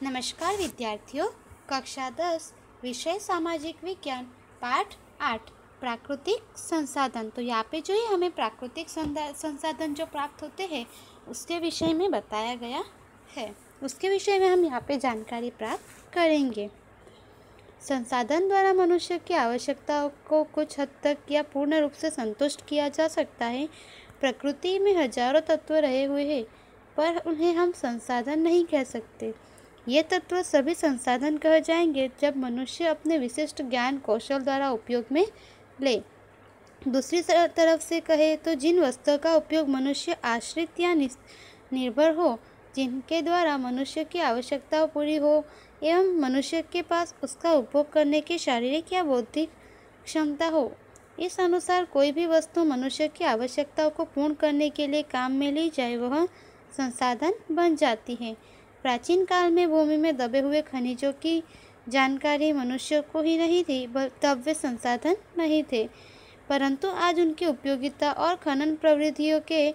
नमस्कार विद्यार्थियों। कक्षा 10 विषय सामाजिक विज्ञान पाठ 8 प्राकृतिक संसाधन। तो यहाँ पे जो है हमें प्राकृतिक संसाधन जो प्राप्त होते हैं उसके विषय में बताया गया है। उसके विषय में हम यहाँ पे जानकारी प्राप्त करेंगे। संसाधन द्वारा मनुष्य की आवश्यकताओं को कुछ हद तक या पूर्ण रूप से संतुष्ट किया जा सकता है। प्रकृति में हजारों तत्व रहे हुए हैं, पर उन्हें हम संसाधन नहीं कह सकते। ये तत्व सभी संसाधन कह जाएंगे जब मनुष्य अपने विशिष्ट ज्ञान कौशल द्वारा उपयोग में ले। दूसरी तरफ से कहे तो जिन वस्तुओं का उपयोग मनुष्य आश्रित या निर्भर हो, जिनके द्वारा मनुष्य की आवश्यकताएं पूरी हो एवं मनुष्य के पास उसका उपभोग करने की शारीरिक या बौद्धिक क्षमता हो, इस अनुसार कोई भी वस्तु मनुष्य की आवश्यकताओं को पूर्ण करने के लिए काम में ली जाए वह संसाधन बन जाती है। प्राचीन काल में भूमि में दबे हुए खनिजों की जानकारी मनुष्य को ही नहीं थी, तब वे संसाधन नहीं थे, परंतु आज उनकी उपयोगिता और खनन प्रवृत्तियों के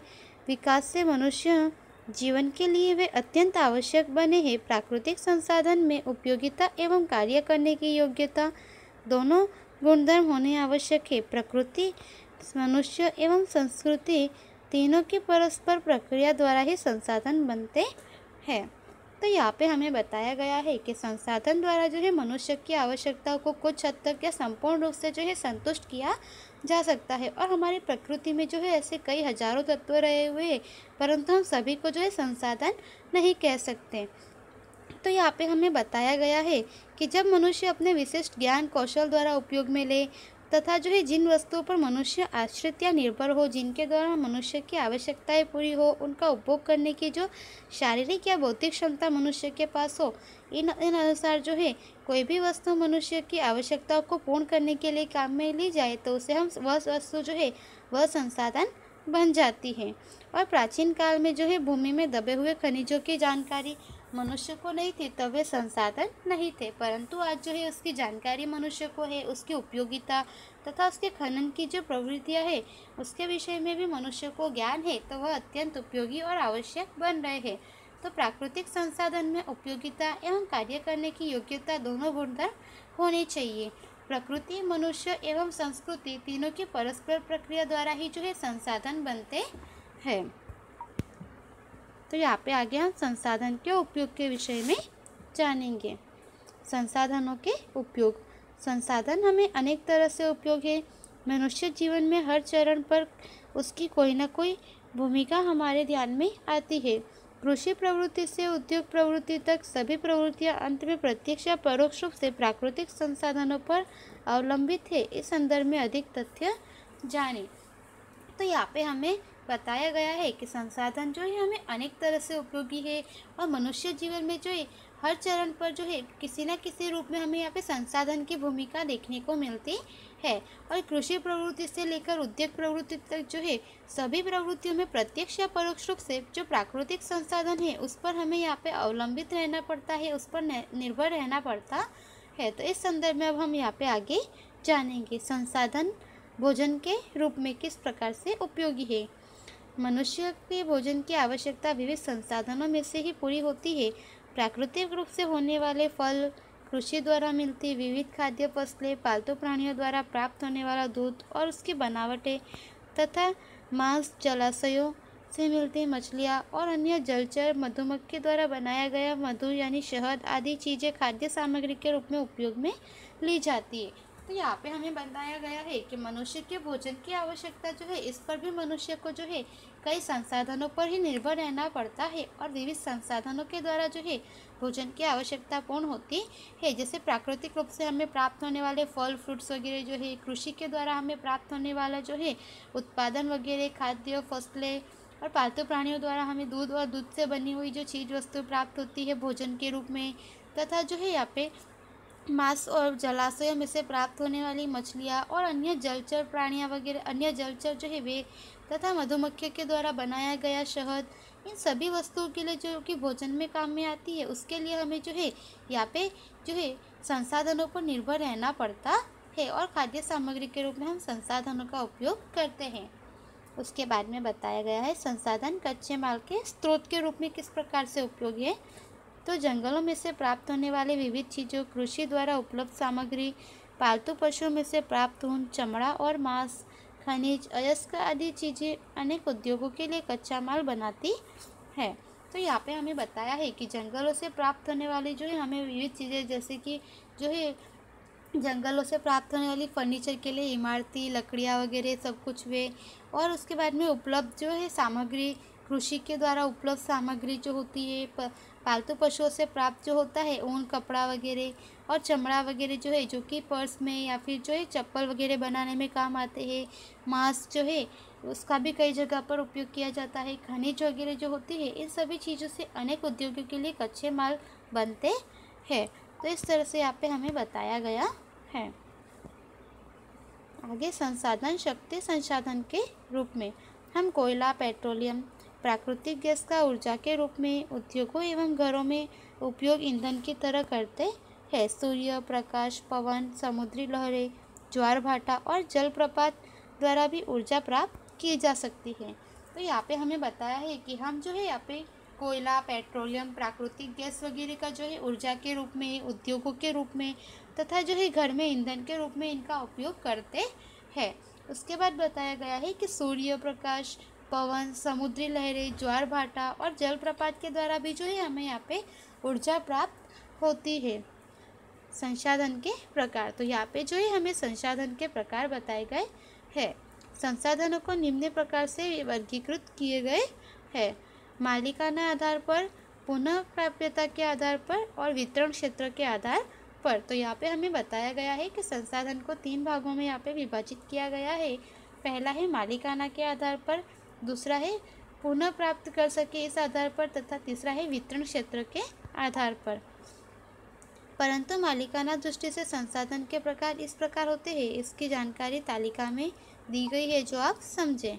विकास से मनुष्य जीवन के लिए वे अत्यंत आवश्यक बने हैं। प्राकृतिक संसाधन में उपयोगिता एवं कार्य करने की योग्यता दोनों गुणधर्म होने आवश्यक है। प्रकृति, मनुष्य एवं संस्कृति तीनों की परस्पर प्रक्रिया द्वारा ही संसाधन बनते हैं। तो यहाँ पे हमें बताया गया है कि संसाधन द्वारा जो है मनुष्य की आवश्यकताओं को कुछ हद तक या संपूर्ण रूप से जो है संतुष्ट किया जा सकता है। और हमारी प्रकृति में जो है ऐसे कई हजारों तत्व रहे हुए हैं, परंतु हम सभी को जो है संसाधन नहीं कह सकते। तो यहाँ पे हमें बताया गया है कि जब मनुष्य अपने विशिष्ट ज्ञान कौशल द्वारा उपयोग में ले तथा जो है जिन वस्तुओं पर मनुष्य आश्रित या निर्भर हो, जिनके द्वारा मनुष्य की आवश्यकताएं पूरी हो, उनका उपभोग करने की जो शारीरिक या बौद्धिक क्षमता मनुष्य के पास हो, इन अनुसार जो है कोई भी वस्तु मनुष्य की आवश्यकताओं को पूर्ण करने के लिए काम में ली जाए तो उसे हम वह वस्तु जो है वह संसाधन बन जाती है। और प्राचीन काल में जो है भूमि में दबे हुए खनिजों की जानकारी मनुष्य को नहीं थी, तब वे संसाधन नहीं थे, परंतु आज जो है उसकी जानकारी मनुष्य को है। उसकी उपयोगिता तथा उसके खनन की जो प्रवृत्तियां है उसके विषय में भी मनुष्य को ज्ञान है, तो वह अत्यंत उपयोगी और आवश्यक बन रहे हैं। तो प्राकृतिक संसाधन में उपयोगिता एवं कार्य करने की योग्यता दोनों गुणधर्म होनी चाहिए। प्रकृति, मनुष्य एवं संस्कृति तीनों की परस्पर प्रक्रिया द्वारा ही जो है संसाधन बनते हैं। तो यहाँ पे आगे हम संसाधन के उपयोग के विषय में जानेंगे। संसाधनों के उपयोग। संसाधन हमें अनेक तरह से उपयोग है। मनुष्य जीवन में हर चरण पर उसकी कोई ना कोई भूमिका हमारे ध्यान में आती है। कृषि प्रवृत्ति से उद्योग प्रवृत्ति तक सभी प्रवृत्तियां अंत में प्रत्यक्ष या परोक्ष रूप से प्राकृतिक संसाधनों पर अवलंबित है। इस संदर्भ में अधिक तथ्य जाने। तो यहाँ पे हमें बताया गया है कि संसाधन जो है हमें अनेक तरह से उपयोगी है और मनुष्य जीवन में जो है हर चरण पर जो है किसी न किसी रूप में हमें यहाँ पे संसाधन की भूमिका देखने को मिलती है। और कृषि प्रवृत्ति से लेकर उद्योग प्रवृत्ति तक जो है सभी प्रवृत्तियों में प्रत्यक्ष या परोक्ष रूप से जो प्राकृतिक संसाधन है उस पर हमें यहाँ पे अवलंबित रहना पड़ता है, उस पर निर्भर रहना पड़ता है। तो इस संदर्भ में अब हम यहाँ पे आगे जानेंगे संसाधन भोजन के रूप में किस प्रकार से उपयोगी है। मनुष्य के भोजन की आवश्यकता विविध संसाधनों में से ही पूरी होती है। प्राकृतिक रूप से होने वाले फल, कृषि द्वारा मिलती विविध खाद्य फसलें, पालतू प्राणियों द्वारा प्राप्त होने वाला दूध और उसकी बनावटें तथा मांस, जलाशयों से मिलती मछलियाँ और अन्य जलचर, मधुमक्खी द्वारा बनाया गया मधु यानी शहद आदि चीज़ें खाद्य सामग्री के रूप में उपयोग में ली जाती है। तो यहाँ पे हमें बताया गया है कि मनुष्य के भोजन की आवश्यकता जो है इस पर भी मनुष्य को जो है कई संसाधनों पर ही निर्भर रहना पड़ता है और विविध संसाधनों के द्वारा जो है भोजन की आवश्यकता पूर्ण होती है। जैसे प्राकृतिक रूप से हमें प्राप्त होने वाले फल, फ्रूट्स वगैरह जो है, कृषि के द्वारा हमें प्राप्त होने वाला जो है उत्पादन वगैरह, खाद्य फसलें और पालतू प्राणियों द्वारा हमें दूध और दूध से बनी हुई जो चीज़ वस्तु प्राप्त होती है भोजन के रूप में, तथा जो है यहाँ पे मांस और जलाशयों में से प्राप्त होने वाली मछलियाँ और अन्य जलचर प्राणियाँ वगैरह, अन्य जलचर जो है वे, तथा मधुमक्खियों के द्वारा बनाया गया शहद, इन सभी वस्तुओं के लिए जो कि भोजन में काम में आती है उसके लिए हमें जो है यहाँ पे जो है संसाधनों पर निर्भर रहना पड़ता है और खाद्य सामग्री के रूप में हम संसाधनों का उपयोग करते हैं। उसके बाद में बताया गया है संसाधन कच्चे माल के स्रोत के रूप में किस प्रकार से उपयोगी है। तो जंगलों में से प्राप्त होने वाले विविध चीज़ों, कृषि द्वारा उपलब्ध सामग्री, पालतू पशुओं में से प्राप्त ऊन, चमड़ा और मांस, खनिज, अयस्क आदि चीज़ें अनेक उद्योगों के लिए कच्चा माल बनाती है। तो यहाँ पे हमें बताया है कि जंगलों से प्राप्त होने वाली जो है हमें विविध चीज़ें, जैसे कि जो है जंगलों से प्राप्त होने वाली फर्नीचर के लिए इमारती लकड़ियाँ वगैरह सब कुछ वे, और उसके बाद में उपलब्ध जो है सामग्री, कृषि के द्वारा उपलब्ध सामग्री जो होती है, पालतू पशुओं से प्राप्त जो होता है ऊन, कपड़ा वगैरह और चमड़ा वगैरह जो है, जो कि पर्स में या फिर जो है चप्पल वगैरह बनाने में काम आते हैं। मांस जो है उसका भी कई जगह पर उपयोग किया जाता है। खनिज वगैरह जो होती है, इन सभी चीज़ों से अनेक उद्योगों के लिए कच्चे माल बनते हैं। तो इस तरह से यहाँ पे हमें बताया गया है। आगे संसाधन, शक्ति संसाधन के रूप में हम कोयला, पेट्रोलियम, प्राकृतिक गैस का ऊर्जा के रूप में उद्योगों एवं घरों में उपयोग ईंधन की तरह करते हैं। सूर्य प्रकाश, पवन, समुद्री लहरें, ज्वार भाटा और जलप्रपात द्वारा भी ऊर्जा प्राप्त की जा सकती है। तो यहाँ पे हमें बताया है कि हम जो है यहाँ पे कोयला, पेट्रोलियम, प्राकृतिक गैस वगैरह का जो है ऊर्जा के रूप में, उद्योगों के रूप में तथा जो है घर में ईंधन के रूप में इनका उपयोग करते हैं। उसके बाद बताया गया है कि सूर्य प्रकाश, पवन, समुद्री लहरें, ज्वार भाटा और जलप्रपात के द्वारा भी जो है हमें यहाँ पे ऊर्जा प्राप्त होती है। संसाधन के प्रकार, तो यहाँ पे जो है हमें संसाधन के प्रकार बताए गए हैं। संसाधनों को निम्न प्रकार से वर्गीकृत किए गए हैं: मालिकाना आधार पर, पुनः प्राप्यता के आधार पर और वितरण क्षेत्र के आधार पर। तो यहाँ पे हमें बताया गया है कि संसाधन को 3 भागों में यहाँ पे विभाजित किया गया है। पहला है मालिकाना के आधार पर, दूसरा है पुनः प्राप्त कर सके इस आधार पर, तथा तीसरा है वितरण क्षेत्र के आधार पर। परंतु मालिकाना दृष्टि से संसाधन के प्रकार इस प्रकार होते हैं। इसकी जानकारी तालिका में दी गई है, जो आप समझें।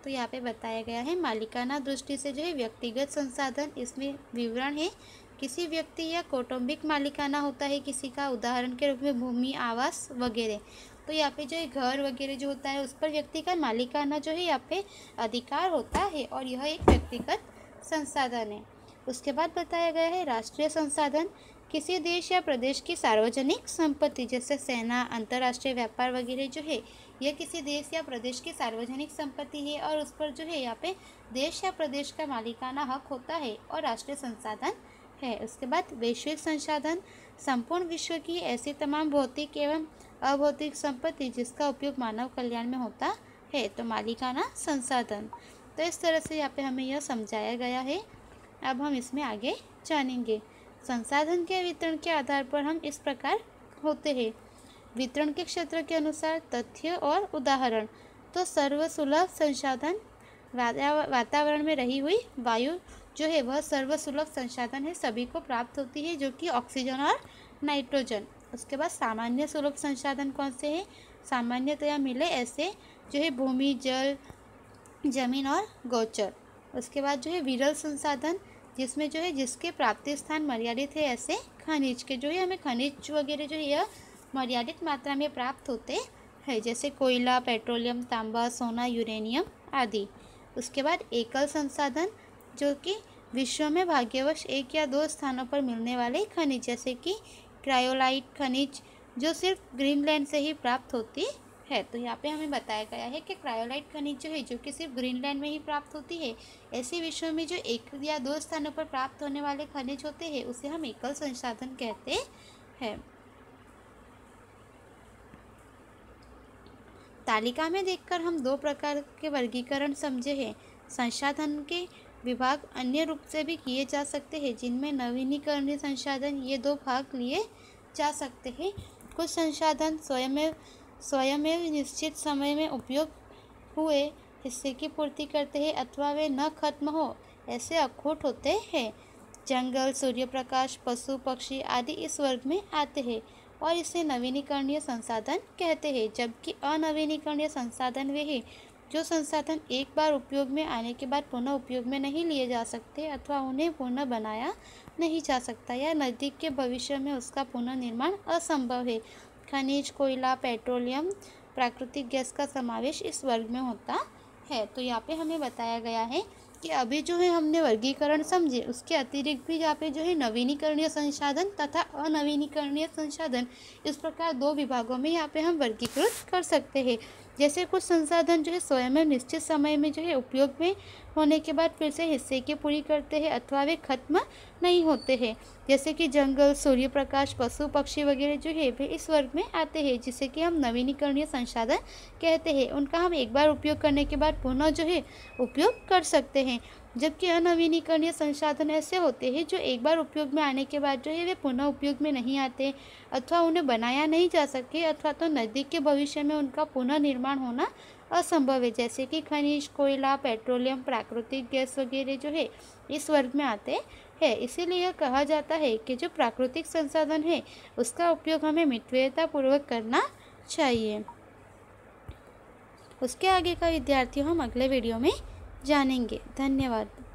तो यहाँ पे बताया गया है मालिकाना दृष्टि से जो है व्यक्तिगत संसाधन, इसमें विवरण है। किसी व्यक्ति या कौटुंबिक मालिकाना होता है किसी का, उदाहरण के रूप में भूमि, आवास वगैरह। तो यहाँ पे जो है घर वगैरह जो होता है उस पर व्यक्ति का मालिकाना जो है यहाँ पे अधिकार होता है, और यह एक व्यक्तिगत संसाधन है। उसके बाद बताया गया है राष्ट्रीय संसाधन, किसी देश या प्रदेश की सार्वजनिक संपत्ति, जैसे सेना, अंतर्राष्ट्रीय व्यापार वगैरह जो है यह किसी देश या प्रदेश की सार्वजनिक संपत्ति है, और उस पर जो है यहाँ पे देश या प्रदेश का मालिकाना हक होता है और राष्ट्रीय संसाधन है। उसके बाद वैश्विक संसाधन, संपूर्ण विश्व की ऐसी तमाम भौतिक एवं अभौतिक संपत्ति जिसका उपयोग मानव कल्याण में होता है, तो मालिकाना संसाधन। तो इस तरह से यहाँ पे हमें यह समझाया गया है। अब हम इसमें आगे जानेंगे। संसाधन के वितरण के आधार पर हम इस प्रकार होते हैं। वितरण के क्षेत्र के अनुसार तथ्य और उदाहरण, तो सर्वसुलभ संसाधन, वातावरण में रही हुई वायु जो है वह सर्वसुलभ संसाधन है, सभी को प्राप्त होती है, जो कि ऑक्सीजन और नाइट्रोजन। उसके बाद सामान्य सुलभ संसाधन कौन से हैं? सामान्यतया मिले ऐसे जो है भूमि, जल, जमीन और गोचर। उसके बाद जो है विरल संसाधन, जिसमें जो है जिसके प्राप्ति स्थान मर्यादित है, ऐसे खनिज के जो है हमें खनिज वगैरह जो है यह मर्यादित मात्रा में प्राप्त होते हैं, जैसे कोयला, पेट्रोलियम, तांबा, सोना, यूरेनियम आदि। उसके बाद एकल संसाधन, जो कि विश्व में भाग्यवश 1 या 2 स्थानों पर मिलने वाले खनिज, जैसे कि क्रायोलाइट खनिज, जो सिर्फ ग्रीनलैंड से ही प्राप्त होती है। तो यहाँ पे हमें बताया गया है कि क्रायोलाइट खनिज जो है, जो कि सिर्फ ग्रीनलैंड में ही प्राप्त होती है, ऐसे विश्व में जो 1 या 2 स्थानों पर प्राप्त होने वाले खनिज होते हैं उसे हम एकल संसाधन कहते हैं। तालिका में देखकर हम 2 प्रकार के वर्गीकरण समझे हैं। संसाधन के विभाग अन्य रूप से भी किए जा सकते हैं, जिनमें नवीनीकरणीय संसाधन ये 2 भाग लिए जा सकते हैं। कुछ संसाधन स्वयं निश्चित समय में उपयोग हुए हिस्से की पूर्ति करते हैं, अथवा वे न खत्म हो ऐसे अखूट होते हैं। जंगल, सूर्य प्रकाश, पशु पक्षी आदि इस वर्ग में आते हैं और इसे नवीनीकरणीय संसाधन कहते हैं। जबकि अनवीनीकरणीय संसाधन वे हैं जो संसाधन एक बार उपयोग में आने के बाद पुनः उपयोग में नहीं लिए जा सकते, अथवा उन्हें पुनः बनाया नहीं जा सकता, या नज़दीक के भविष्य में उसका पुनर्निर्माण असंभव है। खनिज, कोयला, पेट्रोलियम, प्राकृतिक गैस का समावेश इस वर्ग में होता है। तो यहाँ पे हमें बताया गया है कि अभी जो है हमने वर्गीकरण समझे, उसके अतिरिक्त भी यहाँ पे जो है नवीनीकरणीय संसाधन तथा अनवीनीकरणीय संसाधन, इस प्रकार दो विभागों में यहाँ पे हम वर्गीकृत कर सकते हैं। जैसे कुछ संसाधन जो है स्वयं में निश्चित समय में जो है उपयोग में होने के बाद फिर से हिस्से की पूरी करते हैं अथवा वे खत्म नहीं होते हैं। जैसे कि जंगल, सूर्य प्रकाश, पशु पक्षी वगैरह जो है वे इस वर्ग में आते हैं, जिसे कि हम नवीनीकरणीय संसाधन कहते हैं। उनका हम एक बार उपयोग करने के बाद पुनः जो है उपयोग कर सकते हैं। जबकि अनवीनीकरणीय संसाधन ऐसे होते हैं जो एक बार उपयोग में आने के बाद जो है वे पुनः उपयोग में नहीं आते, अथवा उन्हें बनाया नहीं जा सके, अथवा तो नज़दीक के भविष्य में उनका पुनः निर्माण होना असंभव है। जैसे कि खनिज, कोयला, पेट्रोलियम, प्राकृतिक गैस वगैरह जो है इस वर्ग में आते हैं। इसीलिए यह कहा जाता है कि जो प्राकृतिक संसाधन है उसका उपयोग हमें मितव्ययितापूर्वक करना चाहिए। उसके आगे का विद्यार्थियों हम अगले वीडियो में जानेंगे। धन्यवाद।